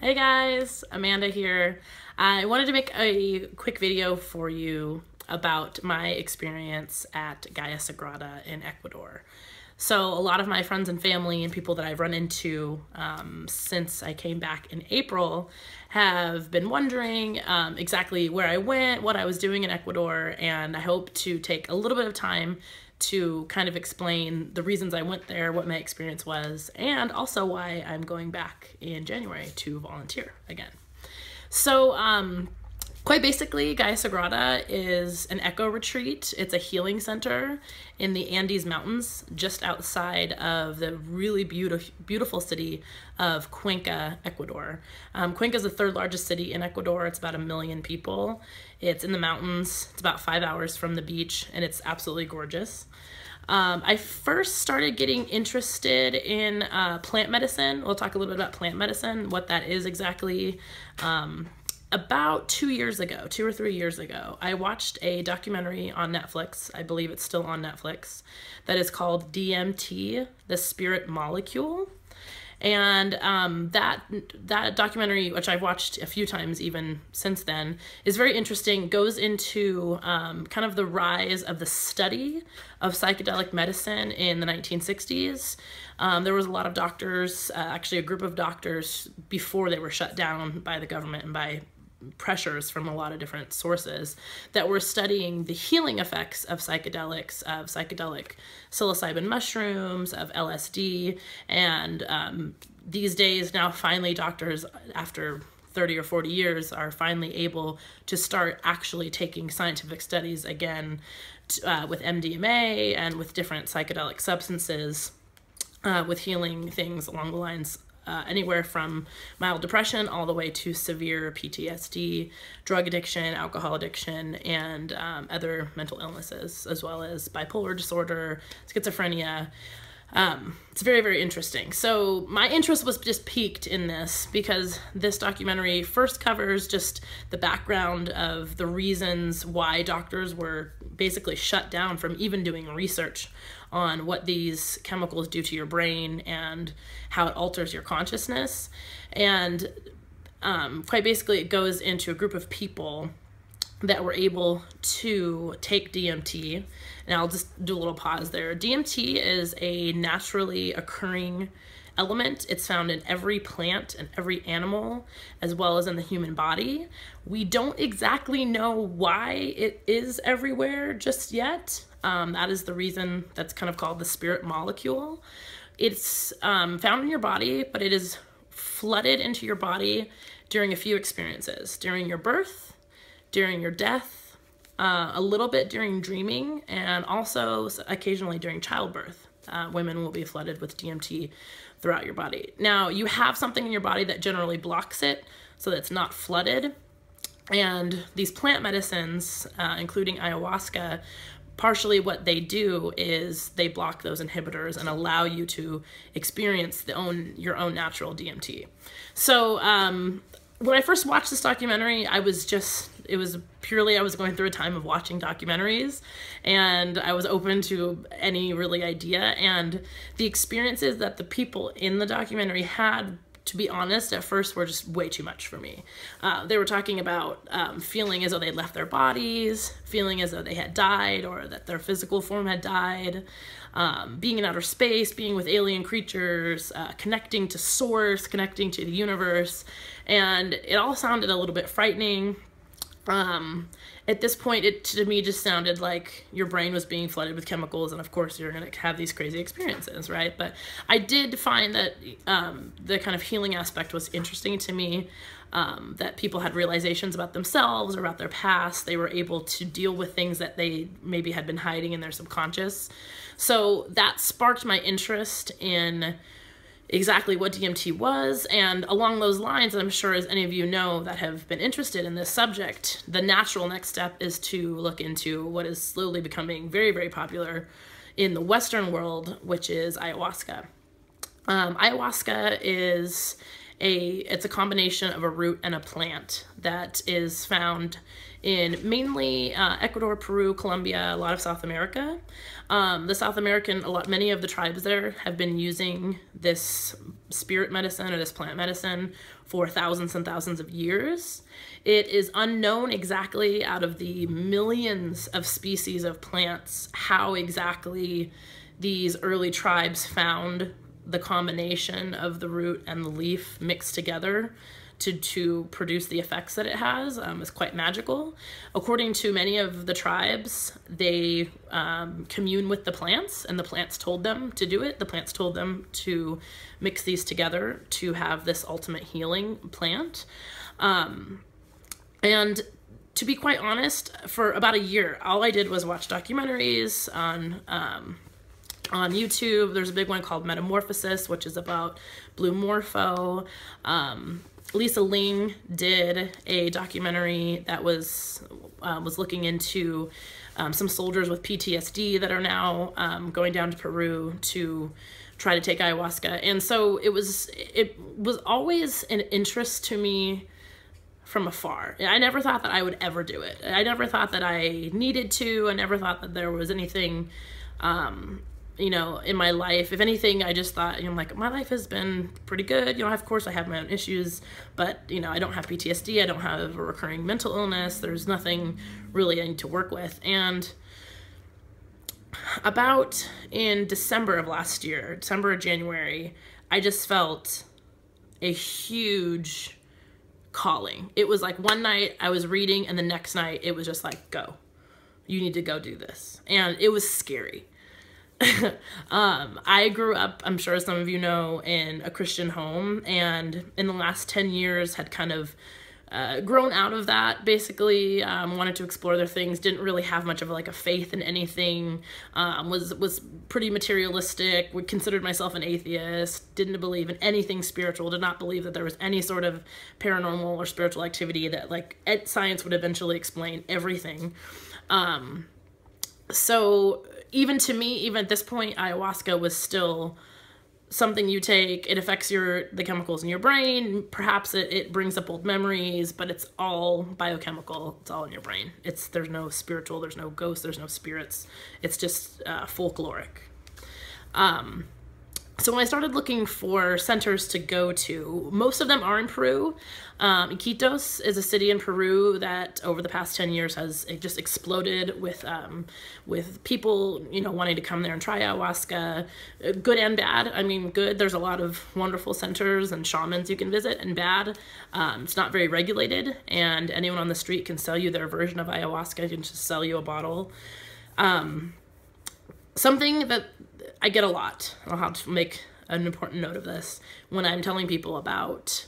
Hey guys, Amanda here. I wanted to make a quick video for you about my experience at Gaia Sagrada in Ecuador. So a lot of my friends and family and people that I've run into since I came back in April have been wondering exactly where I went, what I was doing in Ecuador, and I hope to take a little bit of time to kind of explain the reasons I went there, what my experience was, and also why I'm going back in January to volunteer again. So, quite basically, Gaia Sagrada is an eco retreat. It's a healing center in the Andes Mountains, just outside of the really beautiful city of Cuenca, Ecuador. Cuenca is the third largest city in Ecuador. It's about 1 million people. It's in the mountains. It's about 5 hours from the beach, and it's absolutely gorgeous. I first started getting interested in plant medicine. We'll talk a little bit about plant medicine, what that is exactly. About 2 years ago, 2 or 3 years ago, I watched a documentary on Netflix. I believe it's still on Netflix, that is called DMT, the Spirit Molecule. And that documentary, which I've watched a few times even since then, is very interesting. Goes into kind of the rise of the study of psychedelic medicine in the 1960s. There was a lot of doctors, actually a group of doctors before they were shut down by the government and by pressures from a lot of different sources, that were studying the healing effects of psychedelics, of psychedelic psilocybin mushrooms, of LSD, and these days now finally doctors, after 30 or 40 years, are finally able to start actually taking scientific studies again with MDMA and with different psychedelic substances, with healing things along the lines anywhere from mild depression all the way to severe PTSD, drug addiction, alcohol addiction, and other mental illnesses, as well as bipolar disorder, schizophrenia. It's very, very interesting. So my interest was just piqued in this because this documentary first covers just the background of the reasons why doctors were basically shut down from even doing research on what these chemicals do to your brain and how it alters your consciousness. And quite basically it goes into a group of people that were able to take DMT. And I'll just do a little pause there. DMT is a naturally occurring element. It's found in every plant and every animal, as well as in the human body. We don't exactly know why it is everywhere just yet. That is the reason that's kind of called the spirit molecule. It's found in your body, but it is flooded into your body during a few experiences. During your birth, during your death, a little bit during dreaming, and also occasionally during childbirth. Women will be flooded with DMT throughout your body. Now, you have something in your body that generally blocks it so that it's not flooded. And these plant medicines, including ayahuasca, partially what they do is they block those inhibitors and allow you to experience your own natural DMT. So when I first watched this documentary, I was going through a time of watching documentaries, and I was open to any really idea, and the experiences that the people in the documentary had, to be honest, at first were just way too much for me. They were talking about feeling as though they'd left their bodies, feeling as though they had died or that their physical form had died, being in outer space, being with alien creatures, connecting to source, connecting to the universe, and it all sounded a little bit frightening. At this point, it to me just sounded like your brain was being flooded with chemicals, and of course you're going to have these crazy experiences, right? But I did find that the kind of healing aspect was interesting to me, that people had realizations about themselves or about their past. They were able to deal with things that they maybe had been hiding in their subconscious. So that sparked my interest in exactly what DMT was, and along those lines, I'm sure as any of you know that have been interested in this subject, the natural next step is to look into what is slowly becoming very, very popular in the Western world, which is ayahuasca. Ayahuasca is it's a combination of a root and a plant that is found in mainly Ecuador, Peru, Colombia, a lot of South America. Many of the tribes there have been using this spirit medicine or this plant medicine for thousands and thousands of years. It is unknown exactly, out of the millions of species of plants, how exactly these early tribes found the combination of the root and the leaf mixed together to produce the effects that it has. Is quite magical. According to many of the tribes, they commune with the plants, and the plants told them to do it. The plants told them to mix these together to have this ultimate healing plant. And to be quite honest, for about a year, all I did was watch documentaries on YouTube. There's a big one called Metamorphosis, which is about Blue Morpho. Lisa Ling did a documentary that was looking into some soldiers with PTSD that are now going down to Peru to try to take ayahuasca. And so it was always an interest to me from afar. I never thought that I would ever do it. I never thought that I needed to. I never thought that there was anything in my life. If anything, I just thought, like, my life has been pretty good. Of course I have my own issues, but, I don't have PTSD. I don't have a recurring mental illness. There's nothing really I need to work with. And about in December of last year, December or January, I just felt a huge calling. It was like one night I was reading, and the next night it was just like, go. You need to go do this. And it was scary. I grew up, I'm sure some of you know, in a Christian home, and in the last 10 years had kind of grown out of that, basically. Wanted to explore other things, didn't really have much of a faith in anything, was pretty materialistic, considered myself an atheist, didn't believe in anything spiritual, did not believe that there was any sort of paranormal or spiritual activity that science would eventually explain everything. So even to me, even at this point, ayahuasca was still something you take. It affects the chemicals in your brain. Perhaps it brings up old memories, but it's all biochemical. It's all in your brain. There's no spiritual, there's no ghosts, there's no spirits. It's just folkloric. So when I started looking for centers to go to, most of them are in Peru. Iquitos is a city in Peru that over the past 10 years has just exploded with people, wanting to come there and try ayahuasca, good and bad. I mean, good, there's a lot of wonderful centers and shamans you can visit, and bad, it's not very regulated, and anyone on the street can sell you their version of ayahuasca, can just sell you a bottle. Something that I get a lot, I'll have to make an important note of this, when I'm telling people about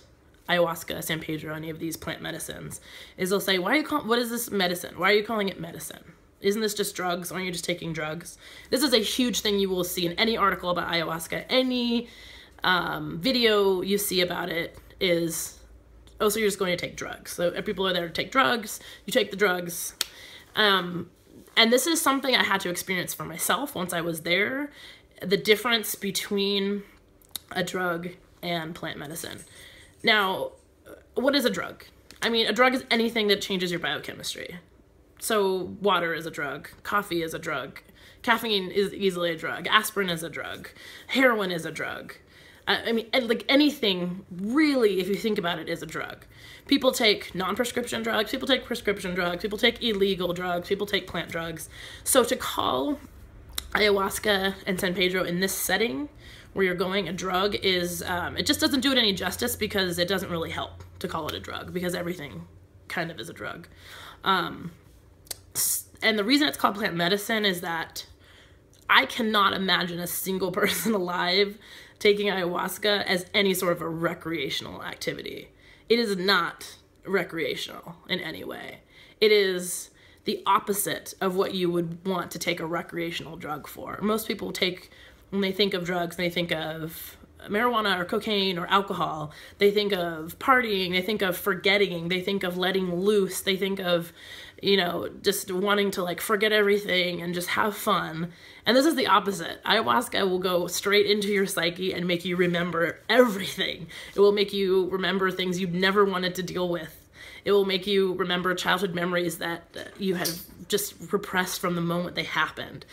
ayahuasca, San Pedro, any of these plant medicines, is they'll say, what is this medicine? Why are you calling it medicine? Isn't this just drugs? Aren't you just taking drugs? This is a huge thing you will see in any article about ayahuasca. Any video you see about it is, oh, so you're just going to take drugs. So people are there to take drugs. You take the drugs. And this is something I had to experience for myself once I was there, the difference between a drug and plant medicine. Now, what is a drug? I mean, a drug is anything that changes your biochemistry. So water is a drug, coffee is a drug, caffeine is easily a drug, aspirin is a drug, heroin is a drug. I mean, anything really, if you think about it, is a drug. People take non-prescription drugs, people take prescription drugs, people take illegal drugs, people take plant drugs. So to call ayahuasca and San Pedro in this setting where you're going a drug is, it just doesn't do it any justice, because it doesn't really help to call it a drug, because everything kind of is a drug. And the reason it's called plant medicine is that I cannot imagine a single person alive taking ayahuasca as any sort of a recreational activity. It is not recreational in any way. It is the opposite of what you would want to take a recreational drug for. Most people when they think of drugs, they think of marijuana or cocaine or alcohol, they think of partying, they think of forgetting, they think of letting loose, they think of, you know, just wanting to like forget everything and just have fun. And this is the opposite. Ayahuasca will go straight into your psyche and make you remember everything. It will make you remember things you've never wanted to deal with. It will make you remember childhood memories that you had just repressed from the moment they happened.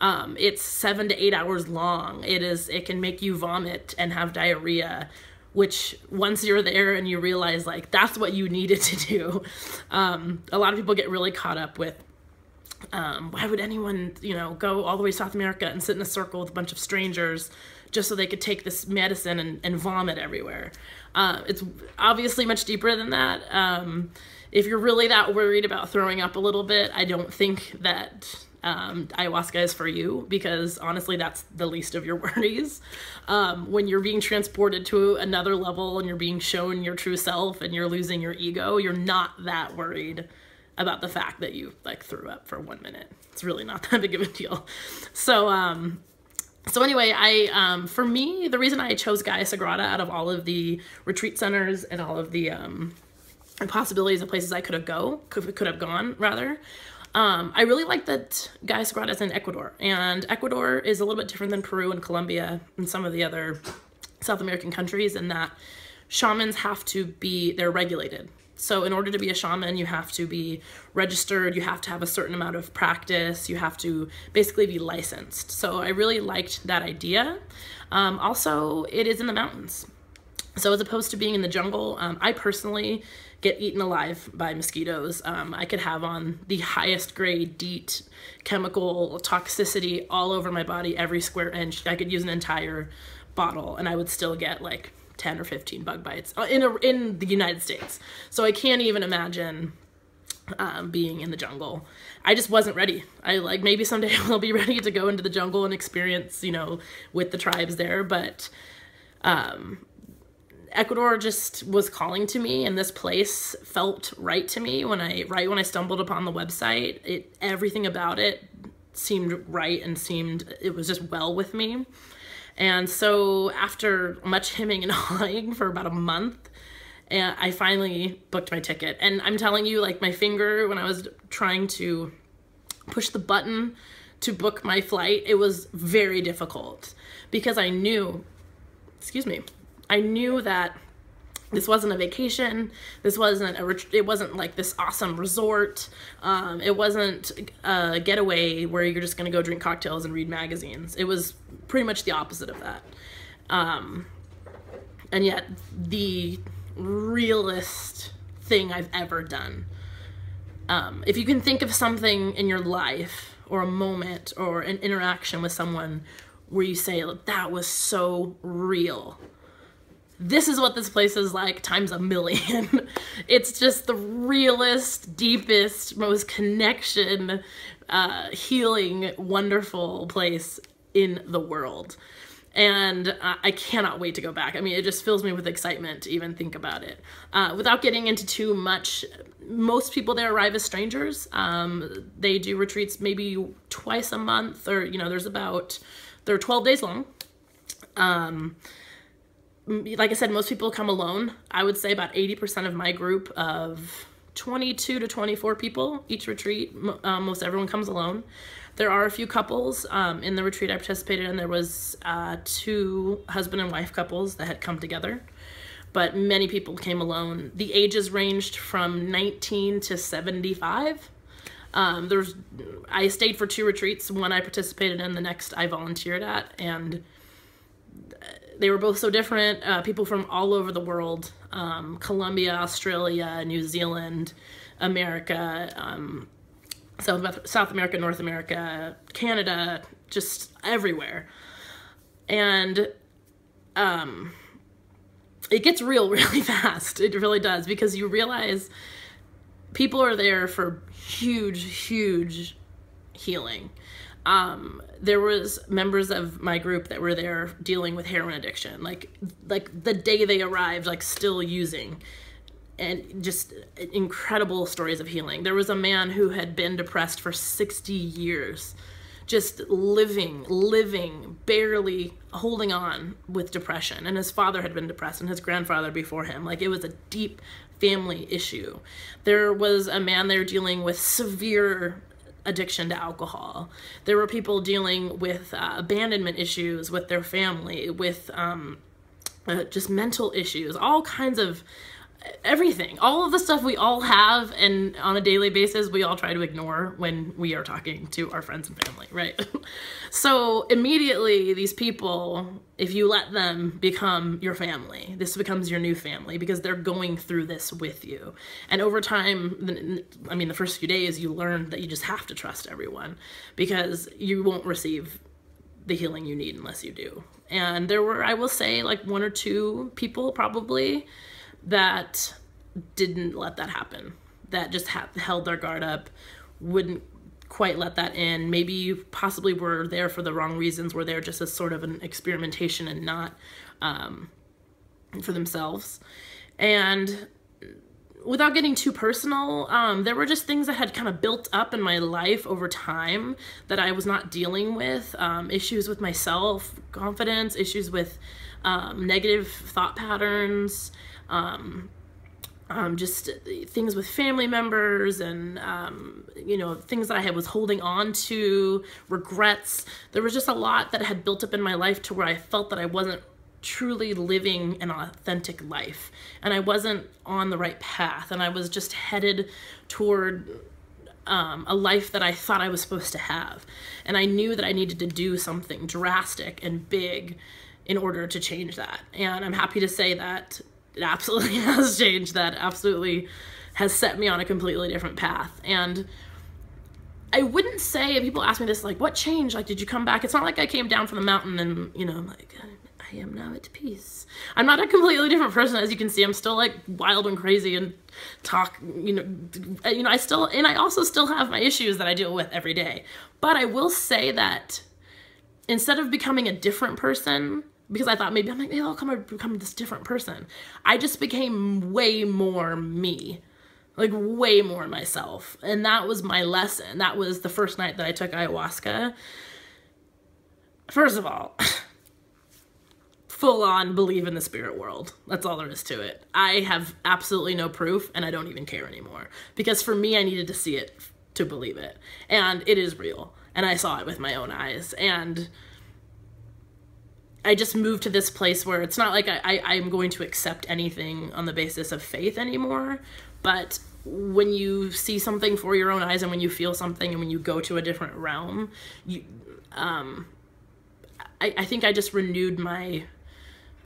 It's 7 to 8 hours long. It can make you vomit and have diarrhea, which once you're there and you realize like that's what you needed to do. A lot of people get really caught up with, why would anyone, you know, go all the way to South America and sit in a circle with a bunch of strangers just so they could take this medicine and vomit everywhere. It's obviously much deeper than that. If you're really that worried about throwing up a little bit, I don't think that ayahuasca is for you, because honestly that's the least of your worries. When you're being transported to another level and you're being shown your true self and you're losing your ego, you're not that worried about the fact that you like threw up for 1 minute. It's really not that big of a deal. So anyway, for me, the reason I chose Gaia Sagrada out of all of the retreat centers and all of the possibilities of places I could have gone rather, I really like that Gaia Sagrada is in Ecuador, and Ecuador is a little bit different than Peru and Colombia and some of the other South American countries in that shamans have to be, they're regulated. So in order to be a shaman, you have to be registered, you have to have a certain amount of practice, you have to basically be licensed. So I really liked that idea. Also, it is in the mountains. So as opposed to being in the jungle, I personally get eaten alive by mosquitoes. I could have on the highest grade DEET chemical toxicity all over my body, every square inch. I could use an entire bottle and I would still get like 10 or 15 bug bites in the United States. So I can't even imagine being in the jungle. I just wasn't ready. Maybe someday I'll be ready to go into the jungle and experience, you know, with the tribes there, but Ecuador just was calling to me, and this place felt right to me right when I stumbled upon the website. Everything about it seemed right and it was just well with me. And so after much hemming and hawing for about a month, I finally booked my ticket. And I'm telling you, like, my finger, when I was trying to push the button to book my flight, it was very difficult because I knew that this wasn't a vacation. This wasn't it wasn't like this awesome resort. It wasn't a getaway where you're just gonna go drink cocktails and read magazines. It was pretty much the opposite of that. And yet the realest thing I've ever done. If you can think of something in your life or a moment or an interaction with someone where you say, that was so real, this is what this place is like times a million. It's just the realest, deepest, most connection, healing, wonderful place in the world. And I cannot wait to go back. I mean, it just fills me with excitement to even think about it. Without getting into too much, most people there arrive as strangers. They do retreats maybe twice a month, or, you know, they're 12 days long. Like I said, most people come alone. I would say about 80% of my group of 22 to 24 people each retreat, most everyone comes alone. There are a few couples. In the retreat I participated in, there was 2 husband and wife couples that had come together, but many people came alone. The ages ranged from 19 to 75. I stayed for 2 retreats. One I participated in, the next I volunteered at, and they were both so different. People from all over the world, Colombia, Australia, New Zealand, America, South America, North America, Canada, just everywhere. And it gets real really fast. It really does, because you realize people are there for huge, huge healing. There was members of my group that were there dealing with heroin addiction, like the day they arrived, like still using, and just incredible stories of healing. There was a man who had been depressed for 60 years, just living, barely holding on with depression. And his father had been depressed and his grandfather before him. Like, it was a deep family issue. There was a man there dealing with severe addiction to alcohol. There were people dealing with abandonment issues with their family, with just mental issues, all kinds of everything, all of the stuff we all have, and on a daily basis we all try to ignore when we are talking to our friends and family, right? So immediately these people, if you let them become your family, this becomes your new family, because they're going through this with you. And over time, I mean, the first few days you learn that you just have to trust everyone, because you won't receive the healing you need unless you do. And there were, I will say, like 1 or 2 people probably that didn't let that happen, that just held their guard up, wouldn't quite let that in. Maybe possibly were there for the wrong reasons, were there just as sort of an experimentation and not for themselves. And without getting too personal, there were just things that had kind of built up in my life over time that I was not dealing with. Issues with my self-confidence, issues with negative thought patterns, just things with family members, and you know, things that I was holding on to, regrets. There was just a lot that had built up in my life to where I felt that I wasn't truly living an authentic life, and I wasn't on the right path, and I was just headed toward a life that I thought I was supposed to have. And I knew that I needed to do something drastic and big in order to change that. And I'm happy to say that it absolutely has changed. That absolutely has set me on a completely different path. And I wouldn't say, people ask me this, like, what changed? Like, did you come back? It's not like I came down from the mountain and, you know, like, I am now at peace. I'm not a completely different person. As you can see, I'm still like wild and crazy and talk, I also still have my issues that I deal with every day. But I will say that instead of becoming a different person, because I thought maybe I'll become this different person, I just became way more me, like way more myself. And that was my lesson. That was the first night that I took ayahuasca. First of all, full on believe in the spirit world. That's all there is to it. I have absolutely no proof, and I don't even care anymore, because for me, I needed to see it to believe it. And it is real. And I saw it with my own eyes. And I just moved to this place where it's not like I'm going to accept anything on the basis of faith anymore. But when you see something for your own eyes, and when you feel something, and when you go to a different realm, I think I just renewed my,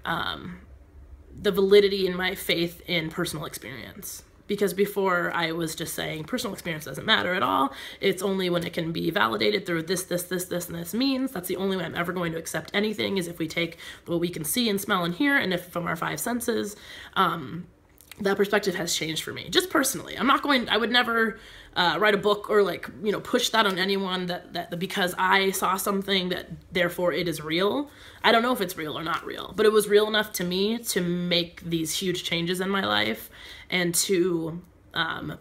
the validity in my faith in personal experience. Because before I was just saying personal experience doesn't matter at all. It's only when it can be validated through this, and this means. That's the only way I'm ever going to accept anything, is if we take what we can see and smell and hear, and if from our 5 senses. That perspective has changed for me, just personally. I would never write a book or push that on anyone that because I saw something that therefore it is real. I don't know if it's real or not real, but it was real enough to me to make these huge changes in my life and to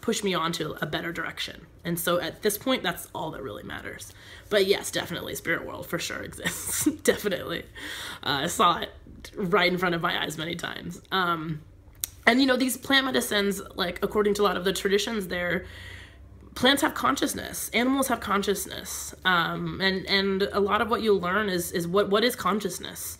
push me on to a better direction. And so at this point, that's all that really matters. But yes, definitely, spirit world for sure exists. Definitely. I saw it right in front of my eyes many times. And these plant medicines, like according to a lot of the traditions there, plants have consciousness, animals have consciousness. And a lot of what you learn is what is consciousness?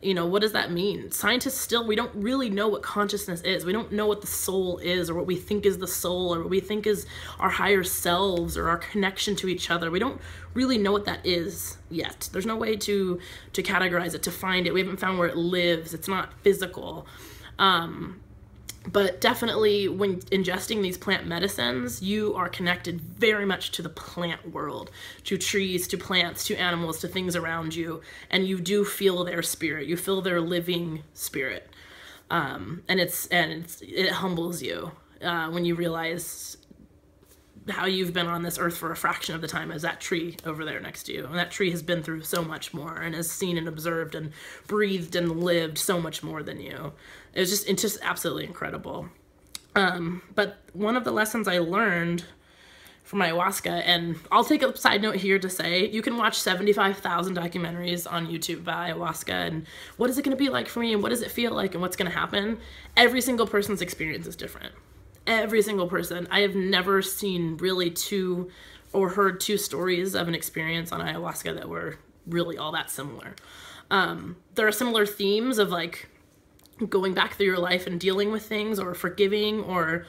What does that mean? Scientists we don't really know what consciousness is. We don't know what the soul is, or what we think is the soul, or what we think is our higher selves, or our connection to each other. We don't really know what that is yet. There's no way to categorize it, to find it. We haven't found where it lives. It's not physical. But definitely when ingesting these plant medicines, you are connected very much to the plant world, to trees, to plants, to animals, to things around you. And you do feel their spirit. You feel their living spirit. And it humbles you when you realize how you've been on this earth for a fraction of the time as that tree over there next to you. And that tree has been through so much more, and has seen and observed and breathed and lived so much more than you. It's just absolutely incredible. But one of the lessons I learned from ayahuasca. And I'll take a side note here to say, you can watch 75,000 documentaries on YouTube about ayahuasca and what is it going to be like for me and what does it feel like and what's going to happen. Every single person's experience is different. Every single person. I have never seen really two or heard two stories of an experience on ayahuasca that were really all that similar. There are similar themes of like going back through your life and dealing with things, or forgiving, or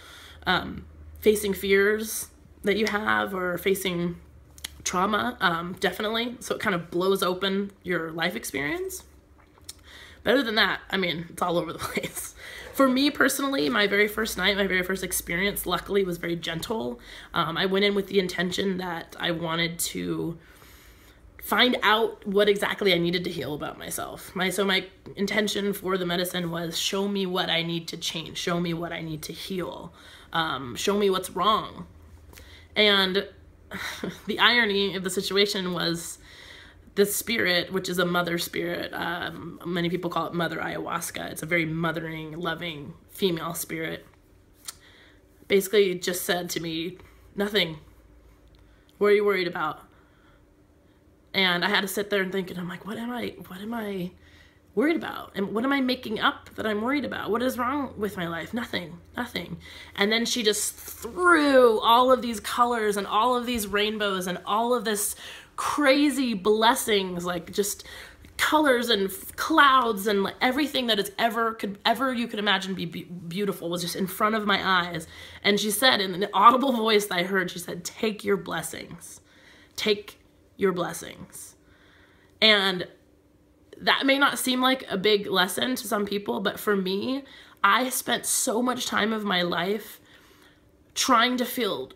facing fears that you have, or facing trauma, definitely. So it kind of blows open your life experience. But other than that, I mean, it's all over the place. For me personally, my very first night, my very first experience, luckily was very gentle. I went in with the intention that I wanted to find out what exactly I needed to heal about myself. So my intention for the medicine was, show me what I need to change, show me what I need to heal, show me what's wrong. And the irony of the situation was the spirit, which is a mother spirit, many people call it Mother Ayahuasca. It's a very mothering, loving female spirit. Basically just said to me, nothing. What are you worried about? And I had to sit there and think, and I'm like, what am I worried about? And what am I making up that I'm worried about? What is wrong with my life? Nothing. And then she just threw all of these colors and all of these rainbows and all of this crazy blessings, like just colors and clouds and like everything that is ever you could imagine be beautiful was just in front of my eyes. And she said in an audible voice that I heard, she said, take your blessings. Take your blessings. And that may not seem like a big lesson to some people, but for me, I spent so much time of my life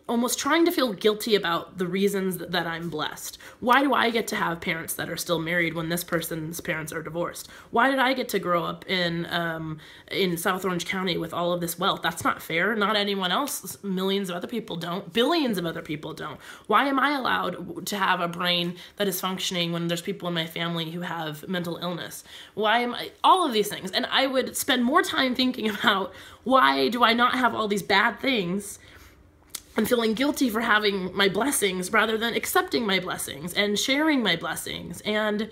almost trying to feel guilty about the reasons that I'm blessed. Why do I get to have parents that are still married when this person's parents are divorced? Why did I get to grow up in South Orange County with all of this wealth? That's not fair. Not anyone else. Millions of other people don't. Billions of other people don't. Why am I allowed to have a brain that is functioning when there's people in my family who have mental illness? Why am I? All of these things. And I would spend more time thinking about, why do I not have all these bad things and feeling guilty for having my blessings, rather than accepting my blessings and sharing my blessings and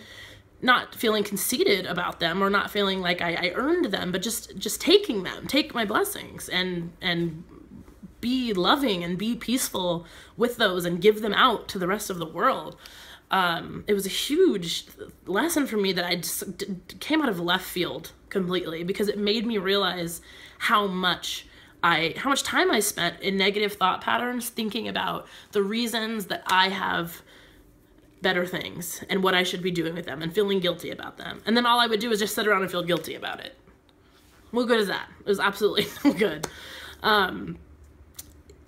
not feeling conceited about them, or not feeling like I earned them, but just taking them, take my blessings and be loving and be peaceful with those and give them out to the rest of the world. It was a huge lesson for me that I just came out of left field completely, because it made me realize how much time I spent in negative thought patterns, thinking about the reasons that I have better things and what I should be doing with them and feeling guilty about them. And then all I would do is just sit around and feel guilty about it. What good is that? It was absolutely no good.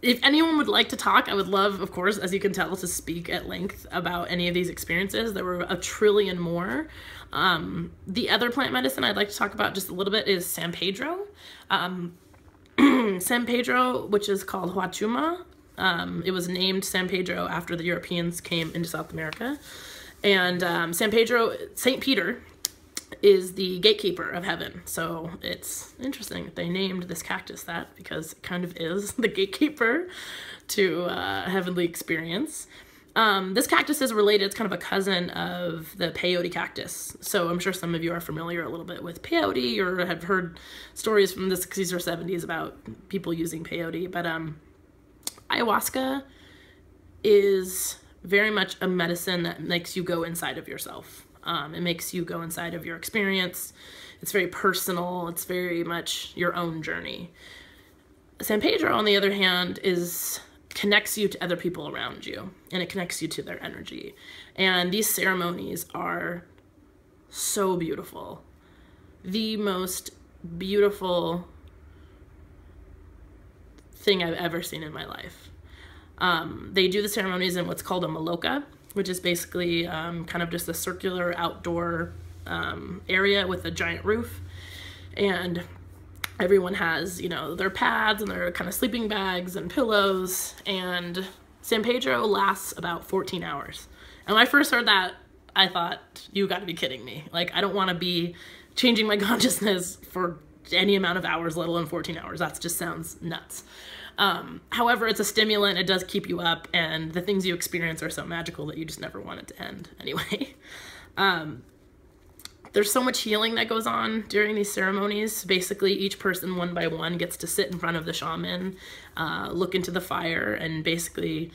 If anyone would like to talk, I would love, of course, as you can tell, to speak at length about any of these experiences. There were a trillion more. The other plant medicine I'd like to talk about just a little bit is San Pedro. San Pedro, which is called Huachuma. It was named San Pedro after the Europeans came into South America. And St. Peter is the gatekeeper of heaven. So it's interesting that they named this cactus that, because it kind of is the gatekeeper to heavenly experience. This cactus is related, it's kind of a cousin of the peyote cactus. So I'm sure some of you are familiar a little bit with peyote, or have heard stories from the 60s or 70s about people using peyote. But ayahuasca is very much a medicine that makes you go inside of yourself. It makes you go inside of your experience. It's very personal. It's very much your own journey. San Pedro, on the other hand, connects you to other people around you, and it connects you to their energy. And these ceremonies are so beautiful. The most beautiful thing I've ever seen in my life. They do the ceremonies in what's called a maloca, which is basically kind of just a circular outdoor area with a giant roof. And everyone has, their pads and their kind of sleeping bags and pillows. And San Pedro lasts about 14 hours. And when I first heard that, I thought, you got to be kidding me. Like, I don't want to be changing my consciousness for any amount of hours, let alone 14 hours. That just sounds nuts. However, it's a stimulant. It does keep you up, and the things you experience are so magical that you just never want it to end anyway. There's so much healing that goes on during these ceremonies. Basically, each person one by one gets to sit in front of the shaman, look into the fire, and basically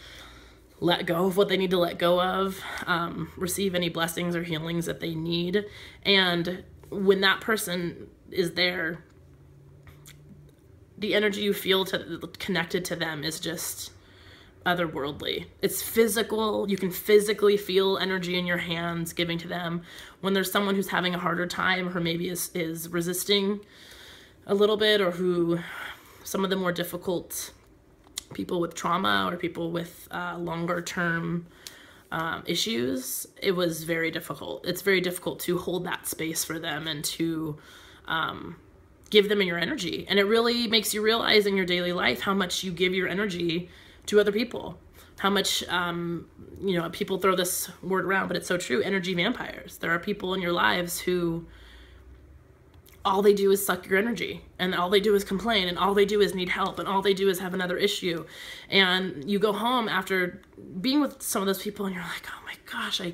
let go of what they need to let go of, receive any blessings or healings that they need. And when that person is there, the energy you feel connected to them is just otherworldly. It's physical. You can physically feel energy in your hands giving to them. When there's someone who's having a harder time, or maybe is resisting a little bit, or who some of the more difficult people with trauma or people with longer term issues, it was very difficult. It's very difficult to hold that space for them and to give them your energy. And it really makes you realize in your daily life how much you give your energy to other people. How much, you know, people throw this word around, but it's so true. Energy vampires. There are people in your lives who all they do is suck your energy, and all they do is complain, and all they do is need help, and all they do is have another issue. And you go home after being with some of those people and you're like, oh my gosh, I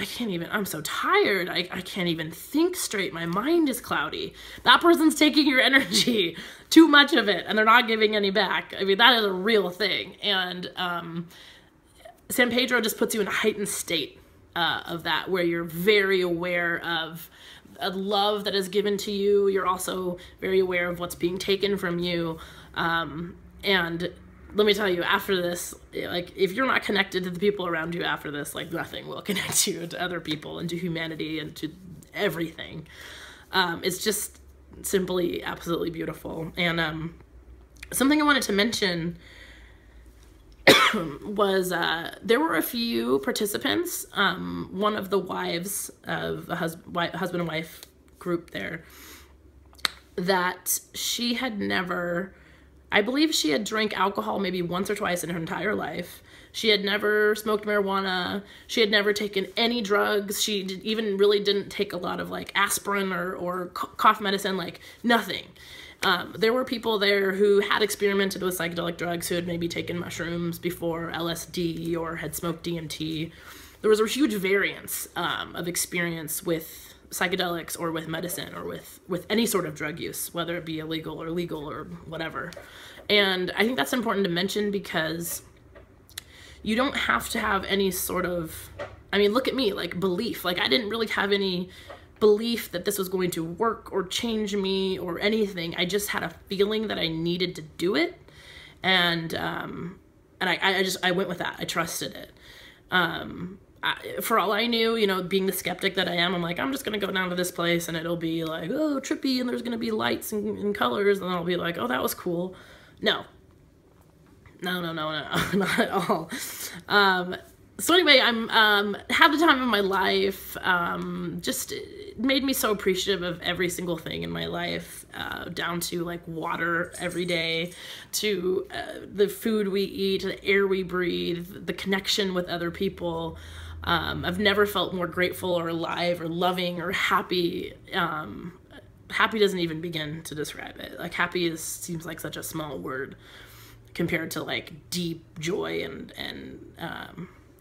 can't even, I'm so tired. I can't even think straight. My mind is cloudy. That person's taking your energy, too much of it, and they're not giving any back. I mean, that is a real thing. And San Pedro just puts you in a heightened state of that, where you're very aware of a love that is given to you. You're also very aware of what's being taken from you. And let me tell you, after this, like, if you're not connected to the people around you after this, like, nothing will connect you to other people and to humanity and to everything. It's just simply absolutely beautiful. And something I wanted to mention was there were a few participants, one of the wives of a husband and wife group there, that she had never, I believe she had drank alcohol maybe once or twice in her entire life. She had never smoked marijuana. She had never taken any drugs. She even really didn't take a lot of like aspirin or cough medicine, like nothing. There were people there who had experimented with psychedelic drugs, who had maybe taken mushrooms before, LSD, or had smoked DMT. There was a huge variance of experience with psychedelics or with medicine or with any sort of drug use, whether it be illegal or legal or whatever. And I think that's important to mention, because you don't have to have any sort of, I mean, look at me, like, belief. Like, I didn't really have any belief that this was going to work or change me or anything. I just had a feeling that I needed to do it. And I went with that. I trusted it. For all I knew, you know, being the skeptic that I am, I'm like, I'm just going to go down to this place and it'll be like, oh, trippy, and there's going to be lights and colors, and then I'll be like, oh, that was cool. No, not at all. So anyway, I'm had the time of my life. Just it made me so appreciative of every single thing in my life, down to like water every day, to the food we eat, the air we breathe, the connection with other people. I've never felt more grateful or alive or loving or happy. Happy doesn't even begin to describe it. Like, happy seems like such a small word compared to like deep joy and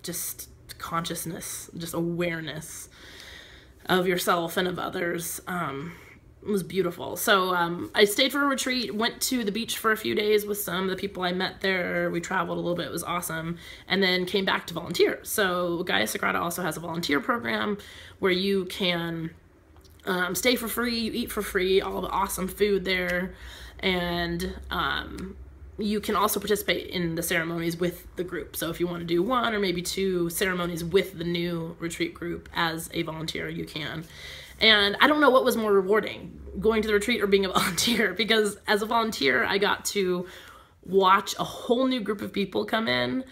just consciousness, just awareness of yourself and of others. It was beautiful. So I stayed for a retreat, went to the beach for a few days with some of the people I met there. We traveled a little bit. It was awesome. And then came back to volunteer. So Gaia Sagrada also has a volunteer program where you can stay for free, you eat for free, all the awesome food there. And you can also participate in the ceremonies with the group. So if you want to do 1 or maybe 2 ceremonies with the new retreat group as a volunteer, you can. And I don't know what was more rewarding, going to the retreat or being a volunteer, because as a volunteer, I got to watch a whole new group of people come in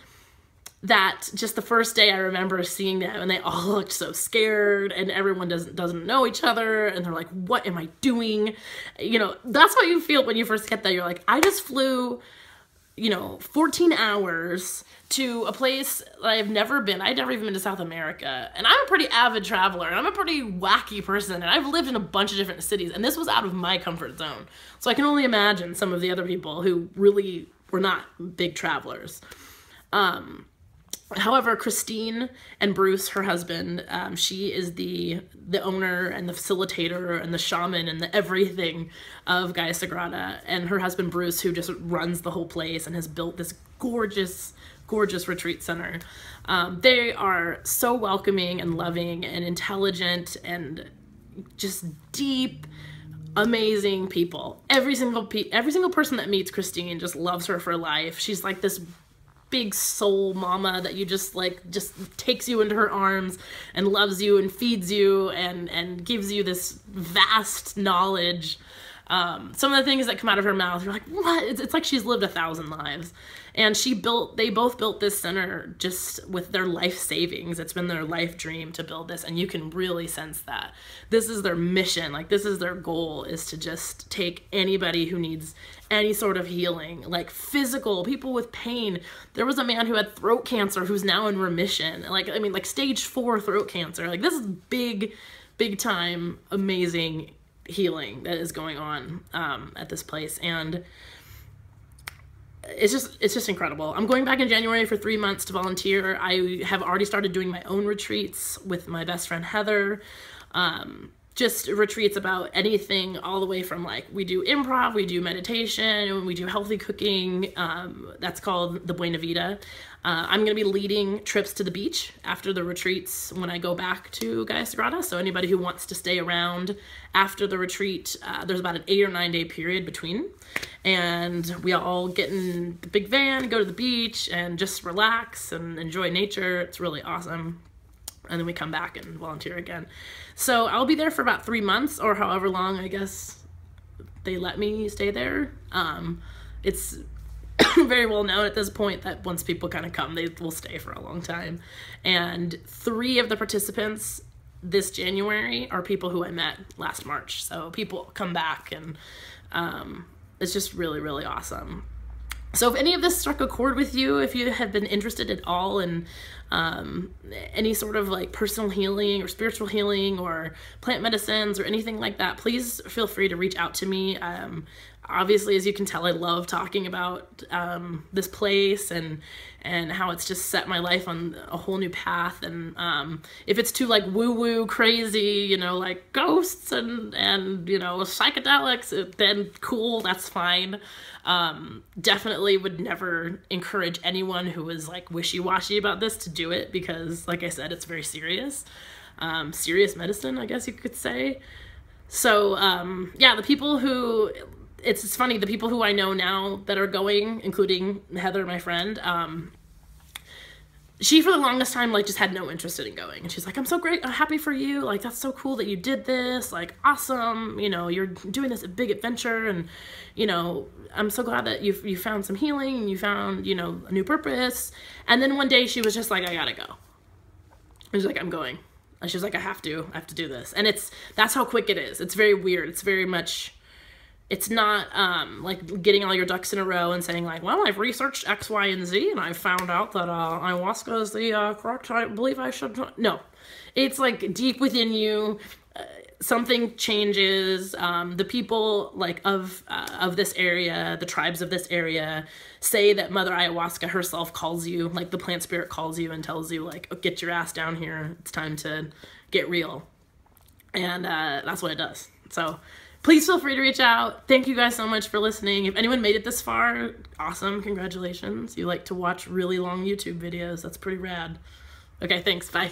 that just the first day I remember seeing them and they all looked so scared, and everyone doesn't know each other, and they're like, what am I doing? You know, that's what you feel when you first get there. You're like, I just flew you know, 14 hours to a place that I've never been. I'd never even been to South America. And I'm a pretty avid traveler, and I'm a pretty wacky person, and I've lived in a bunch of different cities, and this was out of my comfort zone. So I can only imagine some of the other people who really were not big travelers. However, Christine and Bruce, her husband, she is the owner and the facilitator and the shaman and the everything of Gaia Sagrada. And her husband, Bruce, who just runs the whole place and has built this gorgeous, gorgeous retreat center. They are so welcoming and loving and intelligent and just deep, amazing people. Every single person that meets Christine just loves her for life. She's like this big soul mama that you just takes you into her arms and loves you and feeds you and gives you this vast knowledge. Some of the things that come out of her mouth, you're like, what? It's like she's lived 1,000 lives. And they both built this center just with their life savings. It's been their life dream to build this, and you can really sense that. This is their mission. Like, this is their goal, is to just take anybody who needs any sort of healing, like physical, people with pain. There was a man who had throat cancer who's now in remission. Like, I mean, like stage 4 throat cancer. Like, this is big, big time, amazing healing that is going on at this place. And it's just incredible. I'm going back in January for 3 months to volunteer. I have already started doing my own retreats with my best friend Heather. Just retreats about anything, all the way from, like, we do improv, we do meditation, we do healthy cooking. That's called the Buena Vida. I'm going to be leading trips to the beach after the retreats when I go back to Gaia Sagrada. So anybody who wants to stay around after the retreat, there's about an 8 or 9 day period between. And we all get in the big van, go to the beach, and just relax and enjoy nature. It's really awesome. And then we come back and volunteer again. So I'll be there for about 3 months, or however long, I guess, they let me stay there. It's very well known at this point that once people kind of come, they will stay for a long time. And 3 of the participants this January are people who I met last March. So people come back, and it's just really, really awesome. So if any of this struck a chord with you, if you have been interested at all in any sort of like personal healing or spiritual healing or plant medicines or anything like that, please feel free to reach out to me. Obviously, as you can tell, I love talking about this place and how it's just set my life on a whole new path. And if it's too like woo-woo crazy, you know, like ghosts and you know, psychedelics, then cool, that's fine. Definitely would never encourage anyone who is like wishy-washy about this to do it, because like I said, it's very serious. Serious medicine, I guess you could say. So yeah, the people who, it's funny, the people who I know now that are going, including Heather, my friend, she for the longest time like just had no interest in going, and she's like, I'm so great, I'm happy for you, like that's so cool that you did this, like awesome, you know, you're doing this big adventure, and you know, I'm so glad that you found some healing and you found, you know, a new purpose. And then one day she was just like, I gotta go. She's like, I'm going. And she's like, I have to do this. And that's how quick it is. It's very weird. It's very much, it's not like getting all your ducks in a row and saying like, well, I've researched X, Y, and Z, and I found out that ayahuasca is the correct, I believe I should. No, it's like deep within you. Something changes. The people like of this area, the tribes of this area, say that Mother Ayahuasca herself calls you, like the plant spirit calls you and tells you like, oh, get your ass down here. It's time to get real. And that's what it does. So please feel free to reach out. Thank you guys so much for listening. If anyone made it this far, awesome. Congratulations. You like to watch really long YouTube videos. That's pretty rad. Okay, thanks. Bye.